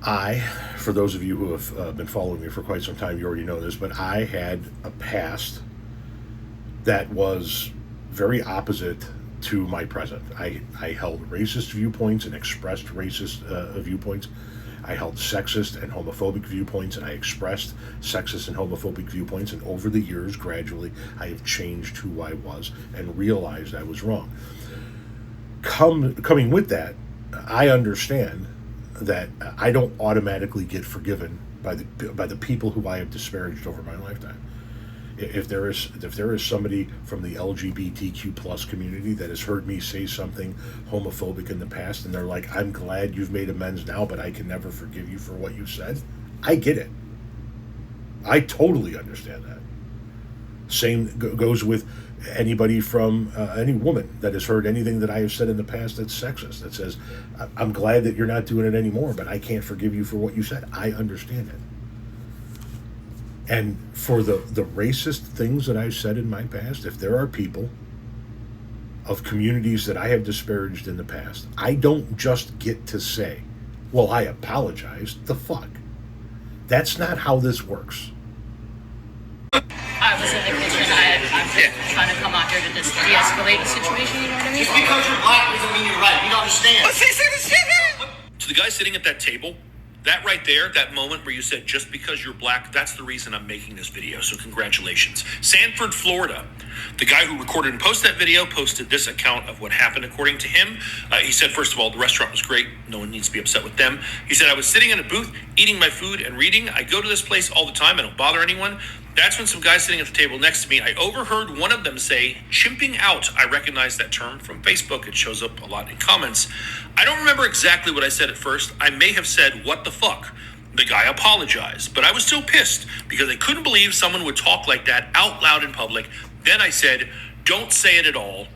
For those of you who have been following me for quite some time, you already know this, but I had a past that was very opposite to my present. I held racist viewpoints and expressed racist viewpoints. I held sexist and homophobic viewpoints, and I expressed sexist and homophobic viewpoints. And over the years, gradually, I have changed who I was and realized I was wrong. Coming with that, I understand that I don't automatically get forgiven by the people who I have disparaged over my lifetime. If there is somebody from the LGBTQ plus community that has heard me say something homophobic in the past, and they're like, "I'm glad you've made amends now, but I can never forgive you for what you said," I get it. I totally understand that. Same goes with anybody from any woman that has heard anything that I have said in the past that's sexist, that says, "I'm glad that you're not doing it anymore, but I can't forgive you for what you said." I understand it. And for the racist things that I've said in my past, if there are people of communities that I have disparaged in the past, I don't just get to say, "Well, I apologize." The fuck? That's not how this works. I was in the kitchen. I'm just trying to come out here to de-escalate the situation, you know what I mean? Just because you're black doesn't mean you're right. You don't understand. Let's say this shit here. To the guy sitting at that table, that right there, that moment where you said, "Just because you're black, that's the reason I'm making this video." So congratulations. Sanford, Florida. The guy who recorded and posted that video posted this account of what happened according to him. He said, first of all, the restaurant was great. No one needs to be upset with them. He said, "I was sitting in a booth, eating my food and reading. I go to this place all the time. I don't bother anyone. That's when some guys sitting at the table next to me, I overheard one of them say, 'chimping out.' I recognize that term from Facebook. It shows up a lot in comments. I don't remember exactly what I said at first. I may have said, 'What the fuck?' The guy apologized, but I was still pissed because I couldn't believe someone would talk like that out loud in public. Then I said, 'Don't say it at all.'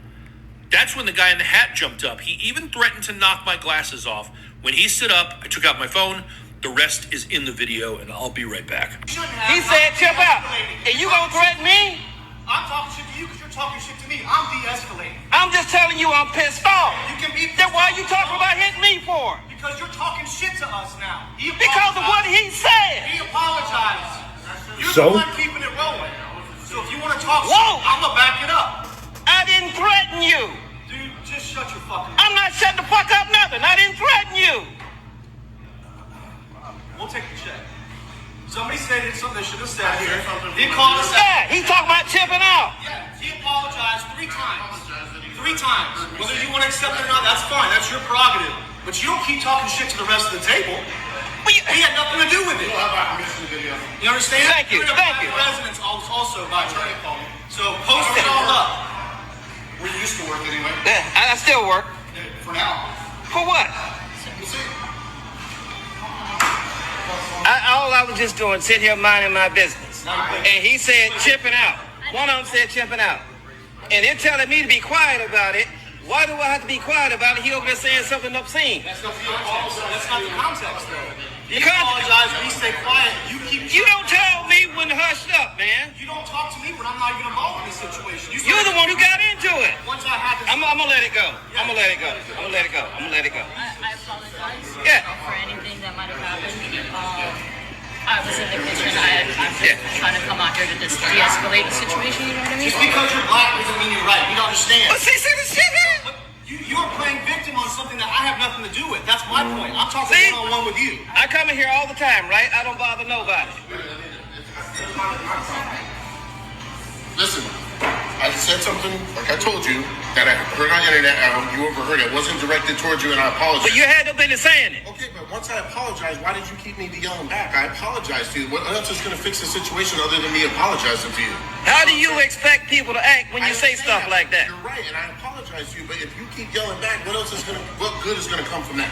That's when the guy in the hat jumped up. He even threatened to knock my glasses off. When he stood up, I took out my phone. The rest is in the video, and I'll be right back." He said, "Chip out." And you gonna threaten me? I'm talking shit to you because you're talking shit to me. I'm de-escalating. I'm just telling you I'm pissed off. You can be pissed Then why off. you talking about hitting me for? Because you're talking shit to us now. Because of what he said. He apologized. You're So? the one keeping it rolling. So if you want to talk Whoa. shit, I'm gonna back it up. I didn't threaten you. Dude, just shut your fucking mouth. I'm not shutting the fuck up nothing. I didn't threaten you. We'll take the check. Somebody said something they should have said here. He called us out. Yeah, he talking about chipping out. Yeah, he apologized 3 times. 3 times. Whether you want to accept it or not, that's fine. That's your prerogative. But you don't keep talking shit to the rest of the table. He had nothing to do with it. You understand? Thank you. You're Thank you. Residents also, by the way. So post it all up. Where you used to work anyway. Yeah, I still work. For now. For what? We'll see. All I was just doing, sitting here minding my business. And he said chipping out. One of them said chipping out. And they're telling me to be quiet about it. Why do I have to be quiet about it? He over there saying something obscene. That's not the context, though. You apologize, we stay quiet. You don't tell me when to hush up, man. You don't talk to me when I'm not even involved in this situation. You're the one who got into it. Once I had this... I'm gonna let it go. I'm gonna let it go. I'm gonna let it go. I'm gonna let it go. I apologize Yeah. for anything that might have happened. I was in the kitchen. I'm just trying to come out here to de-escalate the situation, you know what I mean? Just because you're black doesn't mean you're right. You don't understand. Let's see this shit here. You're playing victim on something that I have nothing to do with. That's my point. I'm talking one-on-one with you. I come in here all the time, right? I don't bother nobody. Listen, I said something, like I told you, that I heard on the internet, you overheard it. It wasn't directed towards you, and I apologize. But you had no business saying it. Okay, but once I apologize, why did you keep me yelling back? I apologize to you. What else is going to fix the situation other than me apologizing to you? How do you expect people to act when you say stuff like that? You're right, and I apologize to you, but if you keep yelling back, what good is going to come from that?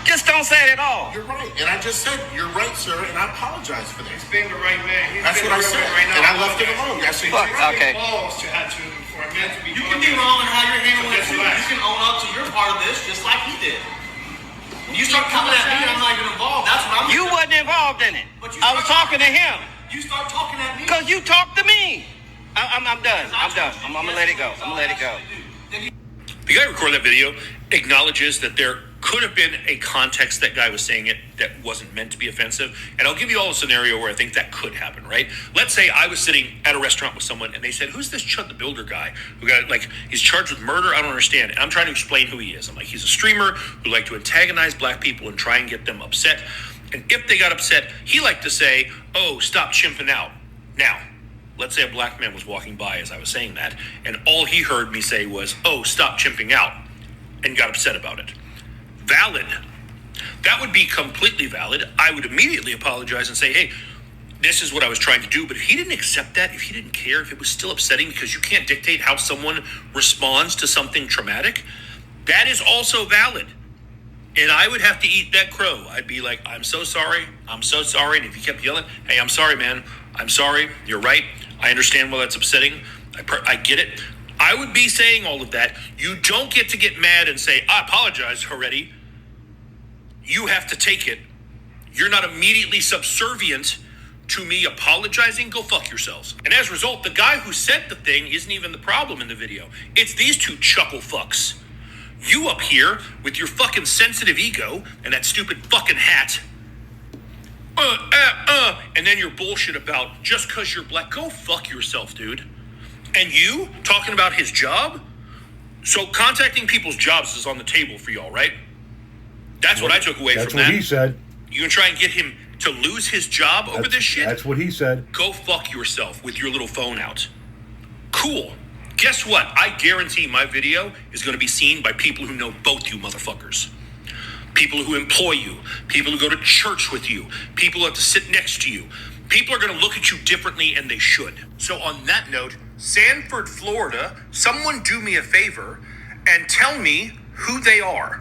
Just don't say it at all. You're right, and I just said, you're right, sir, and I apologize for that. He's being the right man. That's what I said, and I left it alone. I said, Okay. You can be wrong in how you're handling it too. You can own up to your part of this just like he did. When you start coming at me and I'm not even involved, that's what I'm You wasn't involved in it. But I was talking to him. You start talking at me. Because you talked to me. I'm done. I'm done. I'm going to let it go. I'm going to let it go. The guy who recorded that video acknowledges that there Could have been a context that guy was saying it that wasn't meant to be offensive. And I'll give you all a scenario where I think that could happen, right? Let's say I was sitting at a restaurant with someone and they said, who's this Chud the Builder guy who got, like, he's charged with murder? I don't understand. And I'm trying to explain who he is. I'm like, he's a streamer who liked to antagonize black people and try and get them upset. And if they got upset, he liked to say, oh, stop chimping out. Now, let's say a black man was walking by as I was saying that, and all he heard me say was, oh, stop chimping out, and got upset about it. Valid. That would be completely valid. I would immediately apologize and say, hey, this is what I was trying to do. But if he didn't accept that, if he didn't care, if it was still upsetting because you can't dictate how someone responds to something traumatic, that is also valid. And I would have to eat that crow. I'd be like, I'm so sorry. I'm so sorry. And if he kept yelling, hey, I'm sorry, man. I'm sorry. You're right. I understand why that's upsetting. I get it. I would be saying all of that. You don't get to get mad and say, I apologize already. You have to take it. You're not immediately subservient to me apologizing. Go fuck yourselves. And as a result, the guy who said the thing isn't even the problem in the video. It's these two chuckle fucks. You up here with your fucking sensitive ego and that stupid fucking hat. And then your bullshit about just because you're black. Go fuck yourself, dude. And you talking about his job? So contacting people's jobs is on the table for y'all, right? That's what I took away from that. That's what he said. You gonna try and get him to lose his job over this shit? That's what he said. Go fuck yourself with your little phone out. Cool. Guess what? I guarantee my video is going to be seen by people who know both you motherfuckers. People who employ you. People who go to church with you. People who have to sit next to you. People are going to look at you differently, and they should. So on that note, Sanford, Florida, someone do me a favor and tell me who they are.